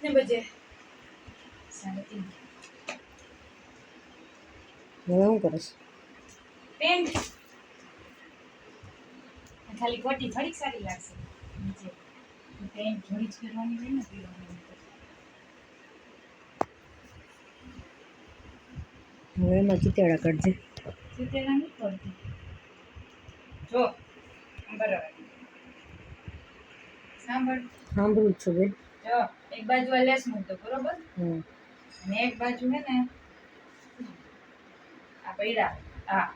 कितने बजे? 3:30. હવે હું કરીશ? पेंट खाली कोटी थोड़ी सारी लागશે नीचे पेंट थोड़ी જ કરવાની હોય ને પીવાની હવે એમાં ચીતેડા કાઢજે. સીતેડા નહીં પડતી જો બરાબર સાંભળ સાંભળું જ છું બેન. જો એક બાજુ આ લેસ મૂકતો બરોબર અને એક બાજુ હે ને આ પૈડા આ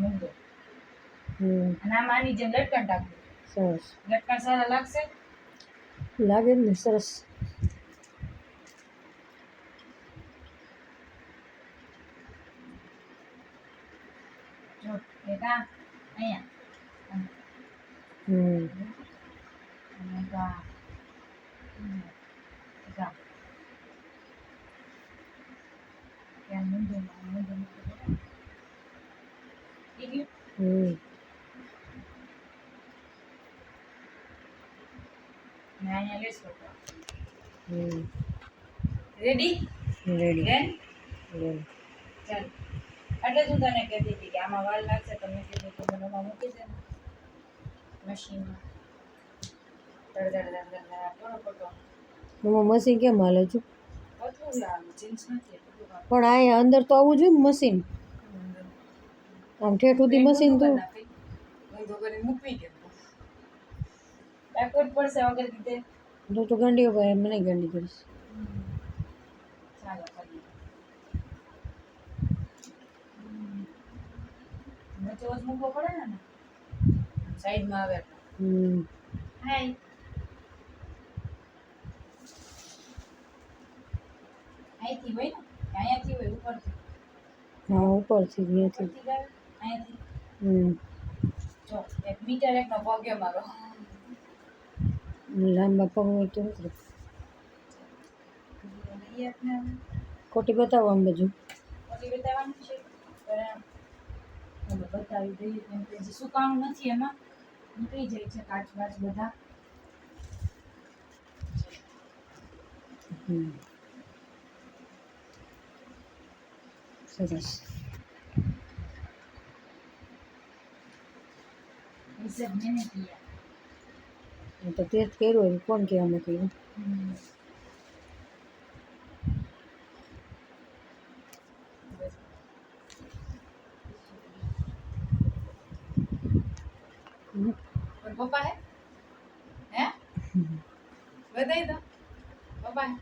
મૂકતો અને આમ આની જેમ લટકણ ટાકવું. સરસ લટકણ સારા લાગશે? લાગે ને સરસ. જો એક આ અહીંયા અને એક આ એક આ ત્યાં મૂંઝો ઠીક છે? ને અહીંયા લેસ કરતો રેડી રેડી. બેન ચાલ એટલે જ હું તને કહેતી હતી કે આમાં વાર લાગશે તમે કીધું તો મને આમાં મૂકી દે મશીનમાં થોડો પટો એમાં મશીન કેમ હાલે છું? પતલું લાવું જીન્સ નથી પણ આ અંદર તો આવવું જોઈએ ને મશીન. આમ ઠેઠ સુધી મશીન તો ઊંધો કરીને મૂકવી દે બેકવર્ડ પડશે વગર કીધે તો ગાંડી ભાઈ મને ગાંડી કરીશ. ચાલો કરીએ વચ્ચે વચ મૂકવો પડે ને સાઈડમાં આવે હાય અહીંથી હોય ને અહીંયાથી હોય ઉપરથી હા ઉપરથી અહીંયાથી ઉપરથી જાય અહીંયાથી જો એક મીટર એકનો પગે મારો લાંબા પગ હોય તો ખોટી બતાવો આમ બાજુ ખોટી બતાવવાનું છે બતાવી દઈએ કેમ કે જે સુકાણું નથી એમાં નીકળી જાય છે કાચ બાચ બધા સરસ. ये सब मैंने किया તો તે જ કર્યું હોય કોણ કહેવામાં કર્યું? और पापा है हैं बताइए तो पापा है